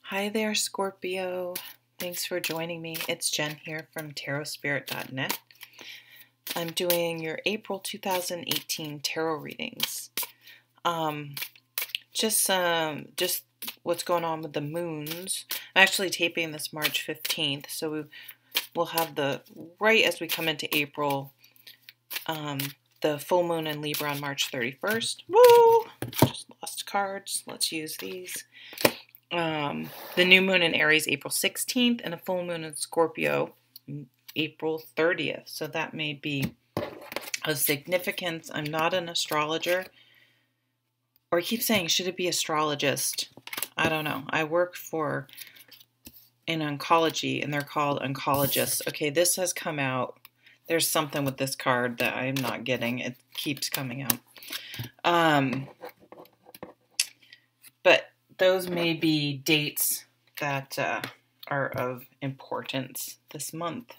Hi there, Scorpio. Thanks for joining me. It's Jen here from tarotspirit.net. I'm doing your April 2018 tarot readings. Just what's going on with the moons. I'm actually taping this March 15th, so we'll have right as we come into April, the full moon in Libra on March 31st. Woo! Just lost cards. Let's use these. The new moon in Aries April 16th and a full moon in Scorpio April 30th. So that may be of significance. I'm not an astrologer. Or I keep saying, should it be astrologist? I don't know. I work in oncology and they're called oncologists. Okay, this has come out. There's something with this card that I'm not getting. It keeps coming out. But those may be dates that are of importance this month.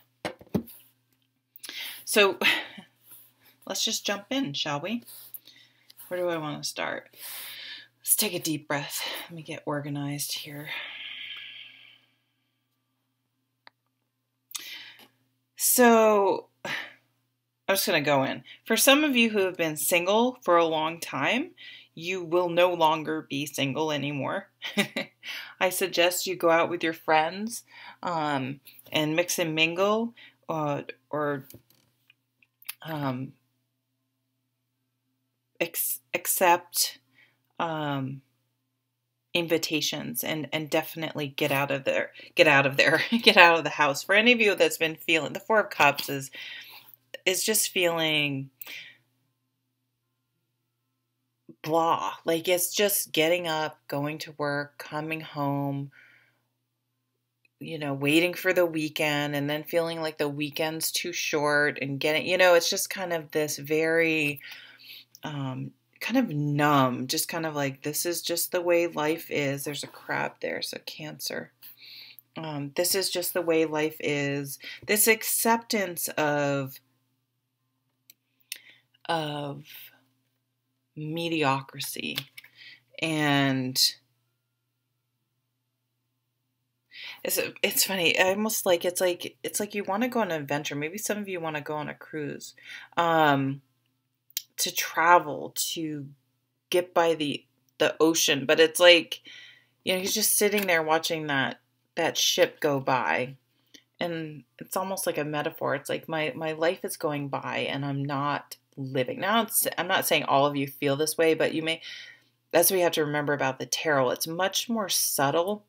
So let's just jump in, shall we? Where do I want to start? Let's take a deep breath. Let me get organized here. So I'm just going to go in. For some of you who have been single for a long time, you will no longer be single anymore. I suggest you go out with your friends and mix and mingle or accept invitations and definitely get out of the house. For any of you that's been feeling, the Four of Cups is just feeling blah. Like it's just getting up, going to work, coming home, waiting for the weekend and then feeling like the weekend's too short and it's just kind of this very kind of numb, just kind of like, this is just the way life is. There's a crab there, so Cancer. This is just the way life is. This acceptance of mediocrity. And it's funny. I almost like it's like you want to go on an adventure. Maybe some of you want to go on a cruise, to travel, to get by the ocean. But it's like, you're just sitting there watching that ship go by, and it's almost like a metaphor. It's like my life is going by and I'm not living. Now, I'm not saying all of you feel this way, but you may. That's what you have to remember about the tarot. It's much more subtle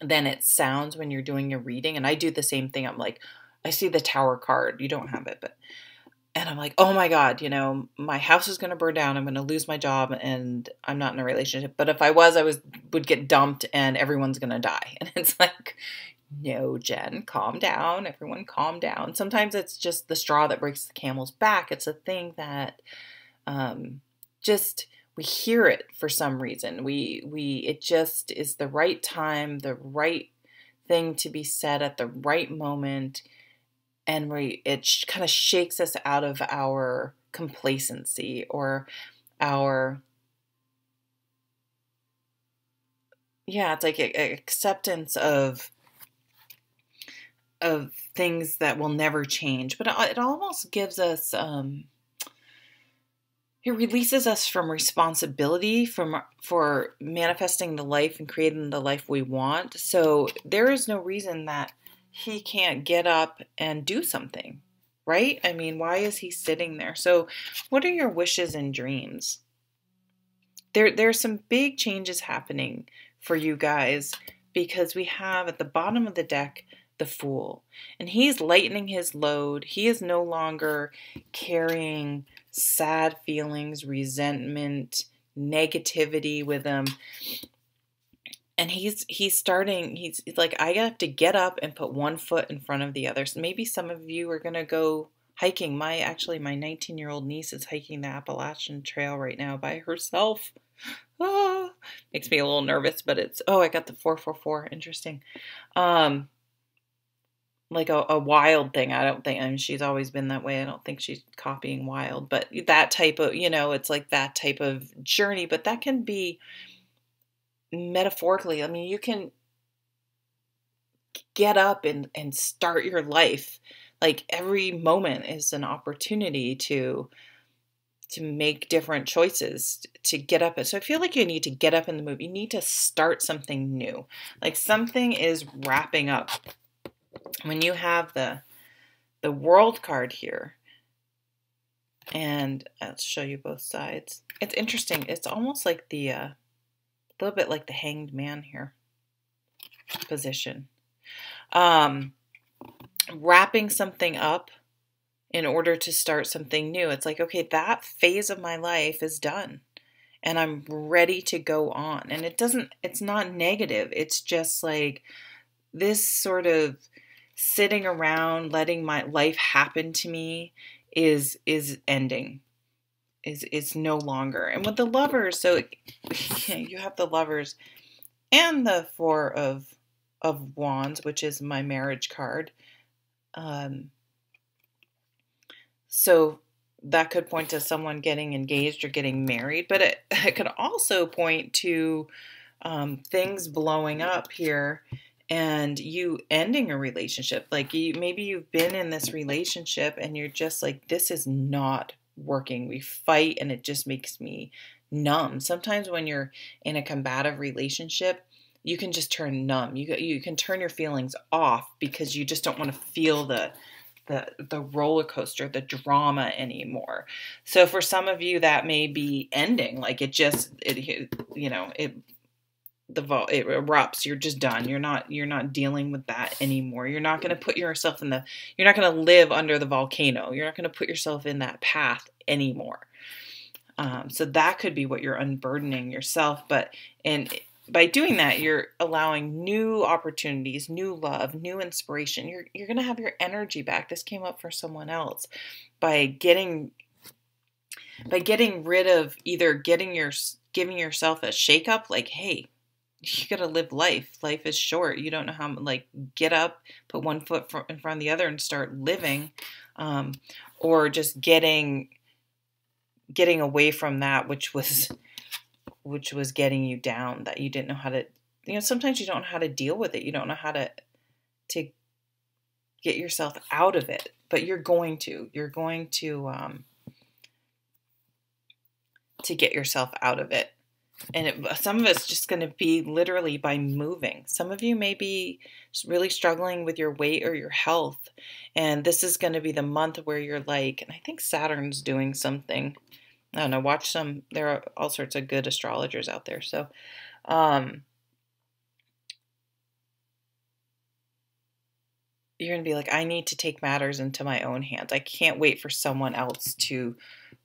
than it sounds when you're doing your reading. And I do the same thing. I'm like, I see the Tower card. You don't have it, and I'm like, oh my God, my house is going to burn down. I'm going to lose my job and I'm not in a relationship. But if I would get dumped and everyone's going to die. And it's like, no, Jen, calm down. Everyone calm down. Sometimes it's just the straw that breaks the camel's back. It's a thing that we hear it for some reason. It just is the right time, the right thing to be said at the right moment. And it kind of shakes us out of our complacency or it's like an acceptance of things that will never change. But it almost gives us, it releases us from responsibility for manifesting the life and creating the life we want. So there is no reason that he can't get up and do something, right? I mean, why is he sitting there? So what are your wishes and dreams? There's some big changes happening for you guys, because we have at the bottom of the deck the Fool, and he's lightening his load. He is no longer carrying sad feelings, resentment, negativity with him. And he's like, I have to get up and put one foot in front of the other. So maybe some of you are going to go hiking. My 19-year-old niece is hiking the Appalachian Trail right now by herself. Makes me a little nervous, but I got the 444. Interesting. Like a wild thing. I don't think, she's always been that way. I don't think she's copying Wild, but that type of, it's like that type of journey. But that can be metaphorically. I mean, get up and start your life. Like every moment is an opportunity to make different choices, to get up. So I feel like you need to get up and move. You need to start something new. Like something is wrapping up. When you have the World card here, and I'll show you both sides. It's interesting. It's almost like a little bit like the Hanged Man here position. Wrapping something up in order to start something new. It's like, okay, that phase of my life is done and I'm ready to go on. And it's not negative. It's just like this sort of sitting around, letting my life happen to me is ending. Is no longer. And with the Lovers, so you have the Lovers and the Four of Wands, which is my marriage card. So that could point to someone getting engaged or getting married, but it could also point to things blowing up here and you ending a relationship. Like maybe you've been in this relationship and you're just like, this is not working. We fight and it just makes me numb. Sometimes when you're in a combative relationship, you can just turn numb. You can turn your feelings off because you just don't want to feel the roller coaster, the drama anymore. So for some of you that may be ending, like it erupts. You're just done. You're not dealing with that anymore. You're not going to put yourself you're not going to live under the volcano. You're not going to put yourself in that path anymore. So that could be what you're unburdening yourself. And by doing that, you're allowing new opportunities, new love, new inspiration. You're going to have your energy back. This came up for someone else by getting rid of either giving yourself a shakeup, like, hey, you got to live life. Life is short. You don't know how, like, get up, put one foot in front of the other and start living, or just getting away from that, which was getting you down, that you didn't know how to, sometimes you don't know how to deal with it. You don't know how to get yourself out of it, but you're going to get yourself out of it. And some of it's just going to be literally by moving. Some of you may be really struggling with your weight or your health. And this is going to be the month where you're like, and I think Saturn's doing something. I don't know, there are all sorts of good astrologers out there. So, you're going to be like, I need to take matters into my own hands. I can't wait for someone else to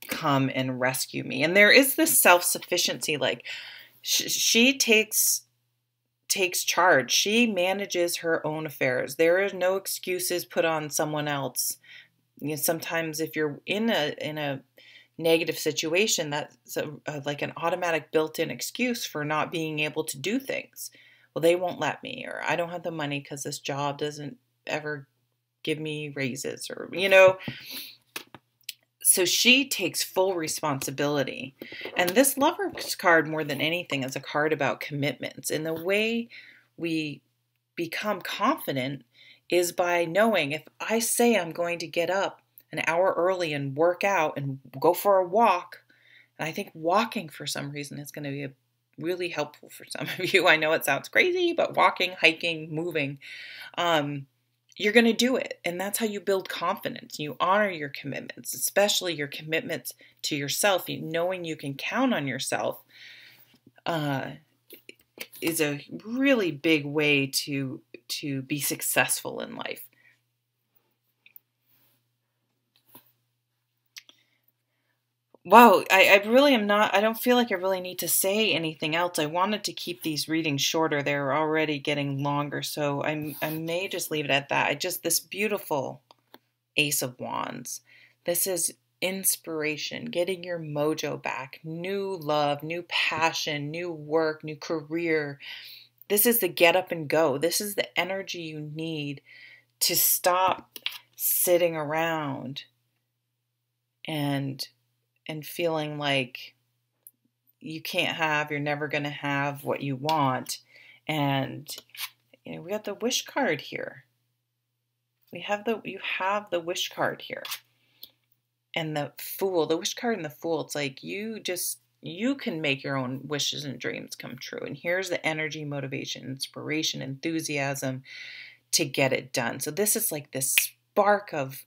come and rescue me. And there is this self-sufficiency, like she takes charge. She manages her own affairs. There are no excuses put on someone else. Sometimes if you're in a negative situation, that's like an automatic built-in excuse for not being able to do things. Well, they won't let me, or I don't have the money because this job doesn't ever give me raises, or so she takes full responsibility. And this Lover's card, more than anything, is a card about commitments. And the way we become confident is by knowing, if I say I'm going to get up an hour early and work out and go for a walk, and I think walking for some reason is going to be really helpful for some of you. I know it sounds crazy, but walking, hiking, moving, you're going to do it. And that's how you build confidence. You honor your commitments, especially your commitments to yourself. Knowing you can count on yourself is a really big way to be successful in life. Wow, I really am not, I don't feel like I really need to say anything else. I wanted to keep these readings shorter. They're already getting longer, so I may just leave it at that. This beautiful Ace of Wands. This is inspiration, getting your mojo back, new love, new passion, new work, new career. This is the get up and go. This is the energy you need to stop sitting around and feeling like you're never going to have what you want, and You know, we got the wish card here. You have the wish card here. And the Fool, the wish card and the Fool, it's like you can make your own wishes and dreams come true. And here's the energy, motivation, inspiration, enthusiasm to get it done. So this is like this spark of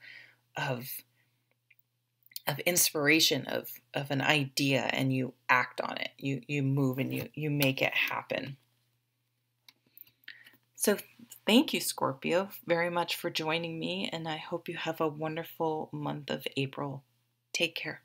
inspiration, of an idea, and you act on it. You move and you make it happen. So thank you, Scorpio, very much for joining me, and I hope you have a wonderful month of April. Take care.